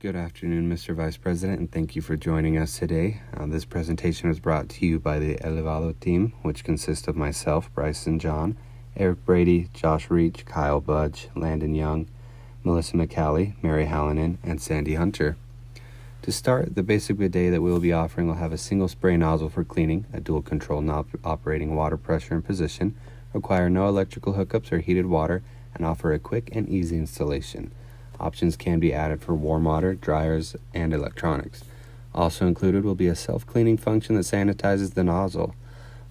Good afternoon, Mr. Vice President, and thank you for joining us today. This presentation was brought to you by the Elevado team, which consists of myself, Bryson John, Eric Brady, Josh Reach, Kyle Budge, Landon Young, Melissa McCallie, Mary Hallinan, and Sandy Hunter. To start, the basic bidet that we will be offering will have a single spray nozzle for cleaning, a dual control knob operating water pressure and position, require no electrical hookups or heated water, and offer a quick and easy installation. Options can be added for warm water, dryers, and electronics. Also included will be a self-cleaning function that sanitizes the nozzle.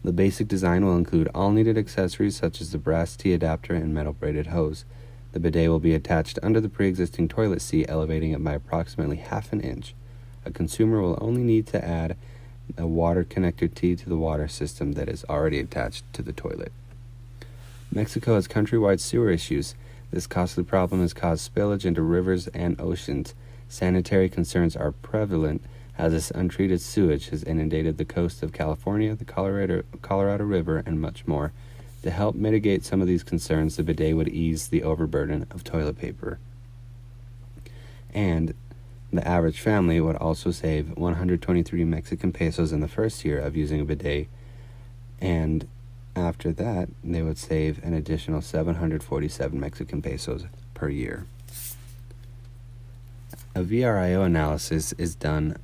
The basic design will include all needed accessories such as the brass T-adapter and metal braided hose. The bidet will be attached under the pre-existing toilet seat, elevating it by approximately half an inch. A consumer will only need to add a water connector T to the water system that is already attached to the toilet. Mexico has countrywide sewer issues. This costly problem has caused spillage into rivers and oceans. Sanitary concerns are prevalent as this untreated sewage has inundated the coast of California, the Colorado River, and much more. To help mitigate some of these concerns, the bidet would ease the overburden of toilet paper. And the average family would also save 123 Mexican pesos in the first year of using a bidet, and after that, they would save an additional 747 Mexican pesos per year. A VRIO analysis is done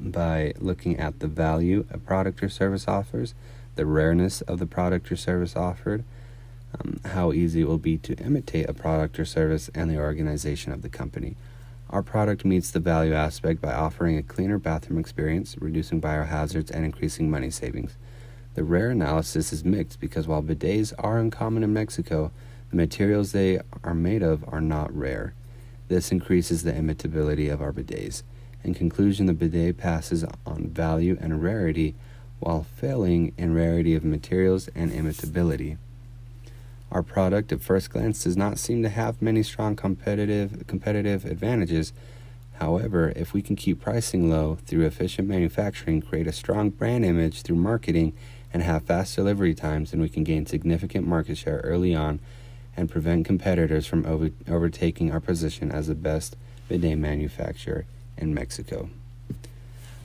by looking at the value a product or service offers, the rareness of the product or service offered, how easy it will be to imitate a product or service, and the organization of the company. Our product meets the value aspect by offering a cleaner bathroom experience, reducing biohazards, and increasing money savings. The rare analysis is mixed because while bidets are uncommon in Mexico, the materials they are made of are not rare. This increases the imitability of our bidets. In conclusion, the bidet passes on value and rarity while failing in rarity of materials and imitability. Our product at first glance does not seem to have many strong competitive advantages. However, if we can keep pricing low through efficient manufacturing, create a strong brand image through marketing, and have fast delivery times, then we can gain significant market share early on and prevent competitors from overtaking our position as the best bidet manufacturer in Mexico.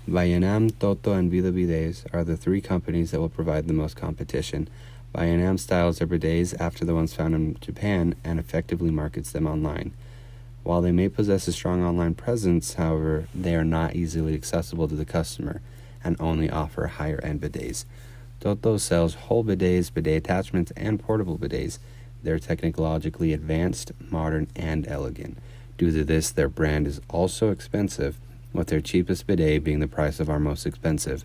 Bayanam, Toto, and Vida Bidets are the three companies that will provide the most competition. Bayanam styles their bidets after the ones found in Japan and effectively markets them online. While they may possess a strong online presence, however, they are not easily accessible to the customer and only offer higher-end bidets. Toto sells whole bidets, bidet attachments, and portable bidets. They're technologically advanced, modern, and elegant. Due to this, their brand is also expensive, with their cheapest bidet being the price of our most expensive.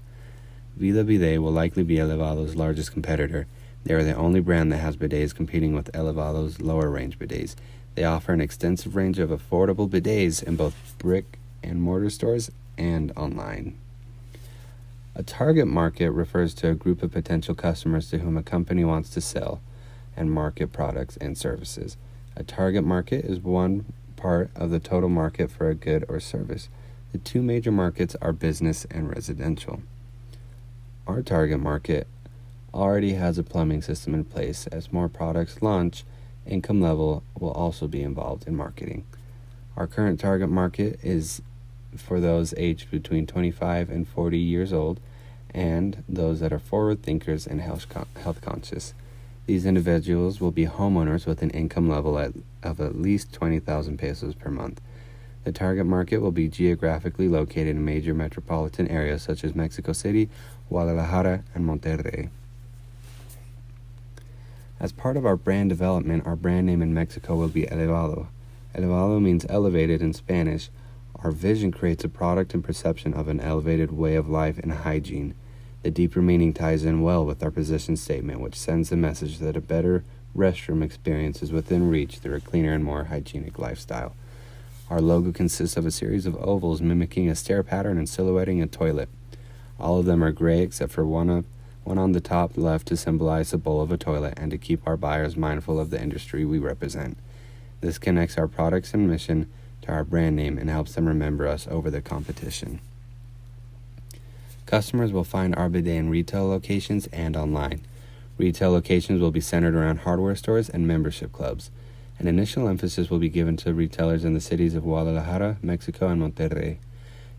Vida Bidet will likely be Elevado's largest competitor. They are the only brand that has bidets competing with Elevado's lower-range bidets. They offer an extensive range of affordable bidets in both brick and mortar stores and online. A target market refers to a group of potential customers to whom a company wants to sell and market products and services. A target market is one part of the total market for a good or service. The two major markets are business and residential. Our target market already has a plumbing system in place. As more products launch, income level will also be involved in marketing. Our current target market is for those aged between 25 and 40 years old and those that are forward thinkers and health conscious. These individuals will be homeowners with an income level of at least 20,000 pesos per month. The target market will be geographically located in major metropolitan areas such as Mexico City, Guadalajara, and Monterrey. As part of our brand development, our brand name in Mexico will be Elevado. Elevado means elevated in Spanish. Our vision creates a product and perception of an elevated way of life and hygiene. The deeper meaning ties in well with our position statement, which sends the message that a better restroom experience is within reach through a cleaner and more hygienic lifestyle. Our logo consists of a series of ovals mimicking a stair pattern and silhouetting a toilet. All of them are gray except for one on the top left to symbolize the bowl of a toilet and to keep our buyers mindful of the industry we represent. This connects our products and mission to our brand name and helps them remember us over the competition. Customers will find our bidet in retail locations and online. Retail locations will be centered around hardware stores and membership clubs, An initial emphasis will be given to retailers in the cities of Guadalajara, Mexico, and Monterrey.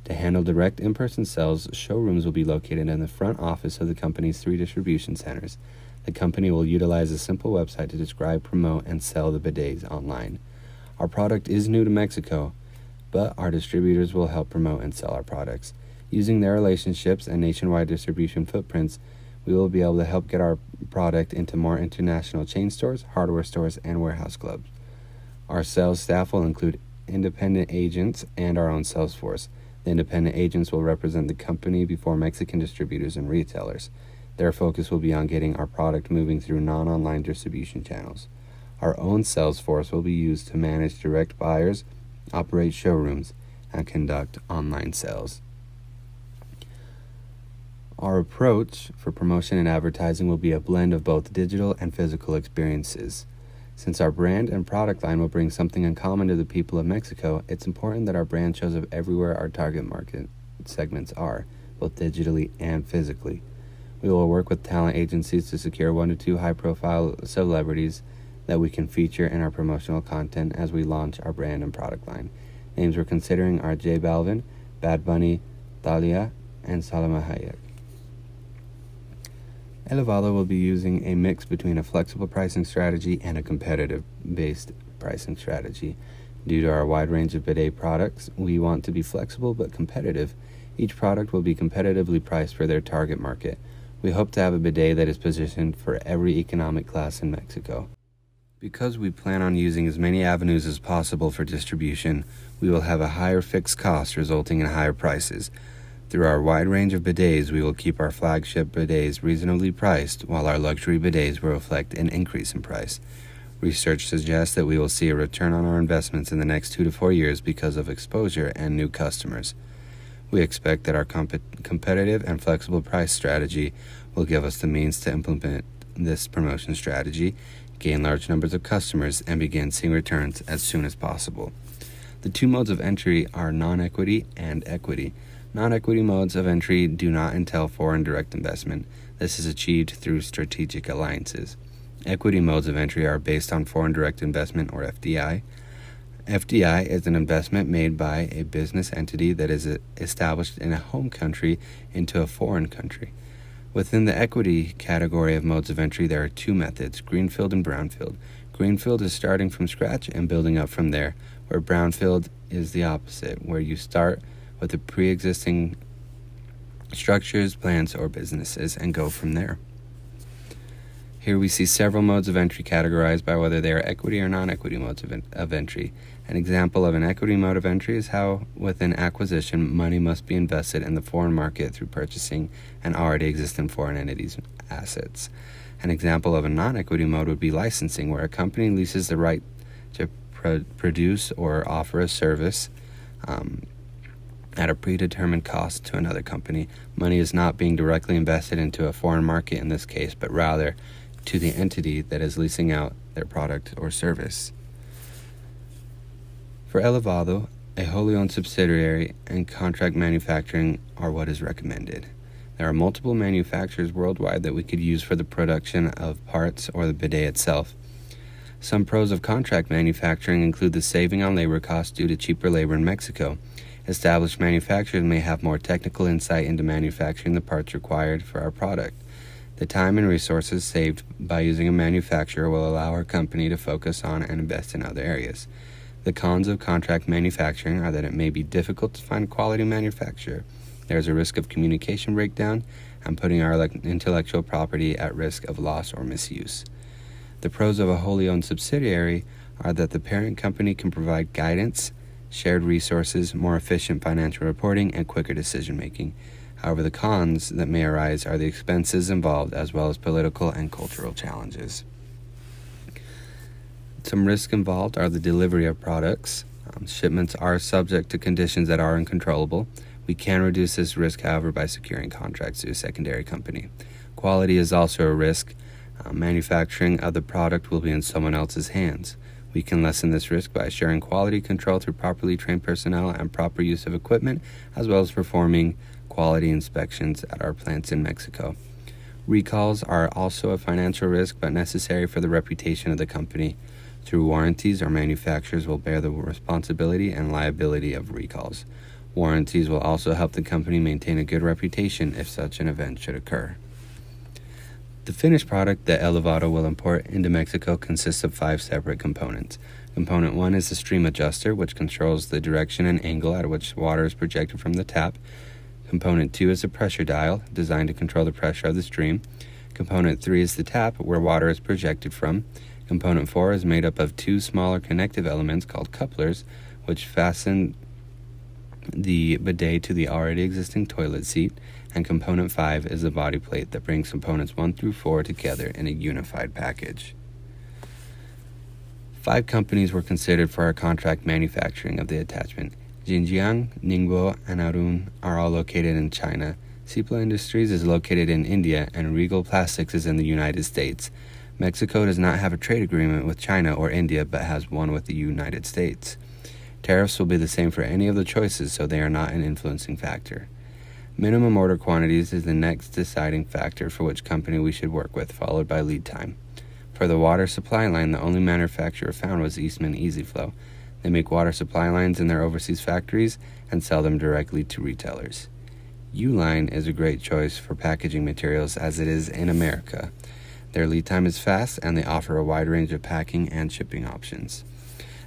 To handle direct in-person sales, showrooms will be located in the front office of the company's 3 distribution centers. The company will utilize a simple website to describe, promote, and sell the bidets online. Our product is new to Mexico, but our distributors will help promote and sell our products. Using their relationships and nationwide distribution footprints, we will be able to help get our product into more international chain stores, hardware stores, and warehouse clubs. Our sales staff will include independent agents and our own sales force. The independent agents will represent the company before Mexican distributors and retailers. Their focus will be on getting our product moving through non-online distribution channels. Our own sales force will be used to manage direct buyers, operate showrooms, and conduct online sales. Our approach for promotion and advertising will be a blend of both digital and physical experiences. Since our brand and product line will bring something in common to the people of Mexico, it's important that our brand shows up everywhere our target market segments are, both digitally and physically. We will work with talent agencies to secure 1 to 2 high-profile celebrities that we can feature in our promotional content as we launch our brand and product line. Names we're considering are J Balvin, Bad Bunny, Thalia, and Salma Hayek. Elevado will be using a mix between a flexible pricing strategy and a competitive-based pricing strategy. Due to our wide range of bidet products, we want to be flexible but competitive. Each product will be competitively priced for their target market. We hope to have a bidet that is positioned for every economic class in Mexico. Because we plan on using as many avenues as possible for distribution, we will have a higher fixed cost resulting in higher prices. Through our wide range of bidets, we will keep our flagship bidets reasonably priced, while our luxury bidets will reflect an increase in price. Research suggests that we will see a return on our investments in the next 2 to 4 years because of exposure and new customers. We expect that our competitive and flexible price strategy will give us the means to implement this promotion strategy, gain large numbers of customers, and begin seeing returns as soon as possible. The 2 modes of entry are non-equity and equity. Non-equity modes of entry do not entail foreign direct investment. This is achieved through strategic alliances. Equity modes of entry are based on foreign direct investment, or FDI. FDI is an investment made by a business entity that is established in a home country into a foreign country. Within the equity category of modes of entry, there are 2 methods, greenfield and brownfield. Greenfield is starting from scratch and building up from there, where brownfield is the opposite, where you start with the pre-existing structures, plants, or businesses and go from there. Here we see several modes of entry categorized by whether they are equity or non-equity modes of entry. An example of an equity mode of entry is how, with an acquisition, money must be invested in the foreign market through purchasing an already existing foreign entity's assets. An example of a non-equity mode would be licensing, where a company leases the right to produce or offer a service at a predetermined cost to another company. Money is not being directly invested into a foreign market in this case, but rather to the entity that is leasing out their product or service. For Elevado, a wholly owned subsidiary and contract manufacturing are what is recommended. There are multiple manufacturers worldwide that we could use for the production of parts or the bidet itself. Some pros of contract manufacturing include the saving on labor costs due to cheaper labor in Mexico. Established manufacturers may have more technical insight into manufacturing the parts required for our product. The time and resources saved by using a manufacturer will allow our company to focus on and invest in other areas. The cons of contract manufacturing are that it may be difficult to find a quality manufacturer. There is a risk of communication breakdown and putting our intellectual property at risk of loss or misuse. The pros of a wholly owned subsidiary are that the parent company can provide guidance, shared resources, more efficient financial reporting, and quicker decision-making. However, the cons that may arise are the expenses involved as well as political and cultural challenges. Some risks involved are the delivery of products. Shipments are subject to conditions that are uncontrollable. We can reduce this risk, however, by securing contracts to a secondary company. Quality is also a risk. Manufacturing of the product will be in someone else's hands. We can lessen this risk by assuring quality control through properly trained personnel and proper use of equipment, as well as performing quality inspections at our plants in Mexico. Recalls are also a financial risk, but necessary for the reputation of the company. Through warranties, our manufacturers will bear the responsibility and liability of recalls. Warranties will also help the company maintain a good reputation if such an event should occur. The finished product that Elevado will import into Mexico consists of 5 separate components. Component 1 is the stream adjuster, which controls the direction and angle at which water is projected from the tap. Component 2 is a pressure dial, designed to control the pressure of the stream. Component 3 is the tap, where water is projected from. Component 4 is made up of 2 smaller connective elements called couplers, which fasten the bidet to the already existing toilet seat. And Component 5 is the body plate that brings components 1 through 4 together in a unified package. 5 companies were considered for our contract manufacturing of the attachment. Xinjiang, Ningbo, and Arun are all located in China. Cipla Industries is located in India, and Regal Plastics is in the United States. Mexico does not have a trade agreement with China or India, but has one with the United States. Tariffs will be the same for any of the choices, so they are not an influencing factor. Minimum order quantities is the next deciding factor for which company we should work with, followed by lead time. For the water supply line, the only manufacturer found was Eastman EasyFlow. They make water supply lines in their overseas factories and sell them directly to retailers. Uline is a great choice for packaging materials as it is in America. Their lead time is fast and they offer a wide range of packing and shipping options.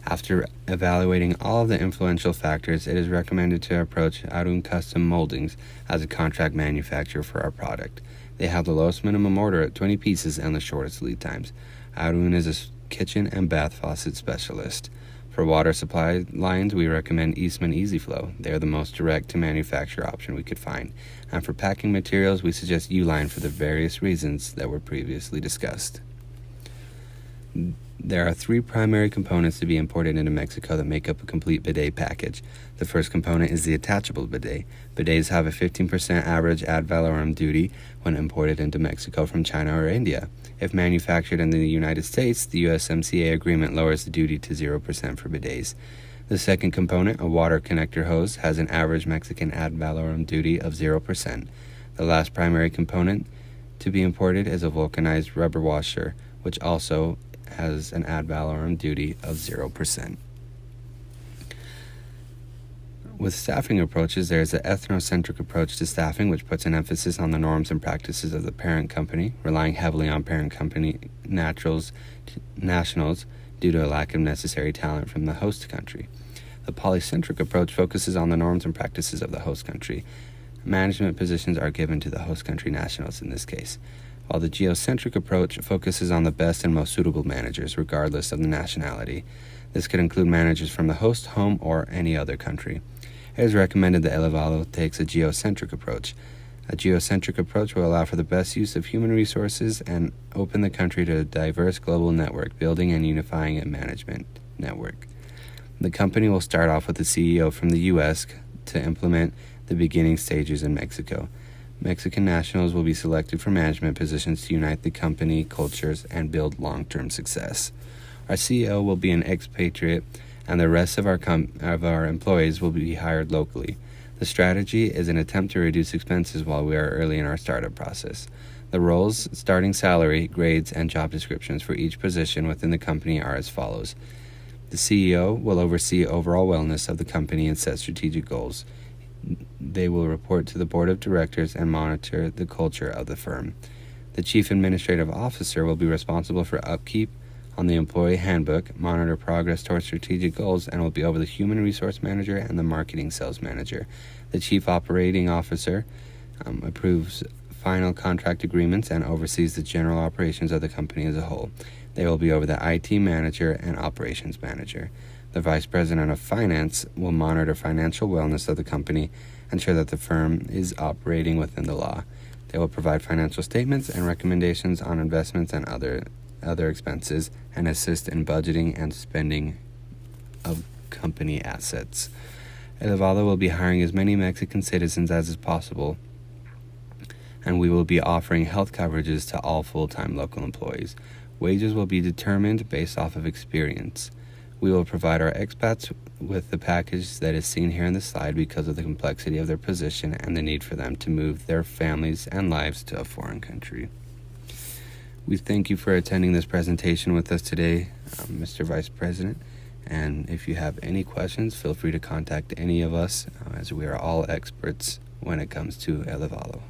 After evaluating all of the influential factors, it is recommended to approach Arun Custom Moldings as a contract manufacturer for our product. They have the lowest minimum order at 20 pieces and the shortest lead times. Arun is a kitchen and bath faucet specialist. For water supply lines, we recommend Eastman EasyFlow. They are the most direct-to-manufacture option we could find. And for packing materials, we suggest Uline for the various reasons that were previously discussed. There are 3 primary components to be imported into Mexico that make up a complete bidet package. The first component is the attachable bidet. Bidets have a 15% average ad valorem duty when imported into Mexico from China or India. If manufactured in the United States, the USMCA agreement lowers the duty to 0% for bidets. The second component, a water connector hose, has an average Mexican ad valorem duty of 0%. The last primary component to be imported is a vulcanized rubber washer, which also has an ad valorem duty of 0%. With staffing approaches, there is an ethnocentric approach to staffing, which puts an emphasis on the norms and practices of the parent company, relying heavily on parent company nationals due to a lack of necessary talent from the host country. The polycentric approach focuses on the norms and practices of the host country. Management positions are given to the host country nationals in this case, while the geocentric approach focuses on the best and most suitable managers, regardless of the nationality. This could include managers from the host, home, or any other country. It is recommended that Elevado takes a geocentric approach. A geocentric approach will allow for the best use of human resources and open the country to a diverse global network, building and unifying a management network. The company will start off with the CEO from the U.S. to implement the beginning stages in Mexico. Mexican nationals will be selected for management positions to unite the company cultures and build long-term success. Our CEO will be an expatriate, and the rest of our employees will be hired locally. The strategy is an attempt to reduce expenses while we are early in our startup process. The roles, starting salary, grades, and job descriptions for each position within the company are as follows. The CEO will oversee overall wellness of the company and set strategic goals. They will report to the board of directors and monitor the culture of the firm. The chief administrative officer will be responsible for upkeep on the employee handbook, monitor progress towards strategic goals, and will be over the human resource manager and the marketing sales manager. The chief operating officer approves final contract agreements and oversees the general operations of the company as a whole. They will be over the IT manager and operations manager. The vice president of finance will monitor financial wellness of the company, ensure that the firm is operating within the law. They will provide financial statements and recommendations on investments and other expenses, and assist in budgeting and spending of company assets. Elevado will be hiring as many Mexican citizens as is possible, and we will be offering health coverages to all full-time local employees. Wages will be determined based off of experience. We will provide our expats with the package that is seen here in the slide because of the complexity of their position and the need for them to move their families and lives to a foreign country. We thank you for attending this presentation with us today. Mr. Vice President. And if you have any questions, feel free to contact any of us, as we are all experts when it comes to Elevalo.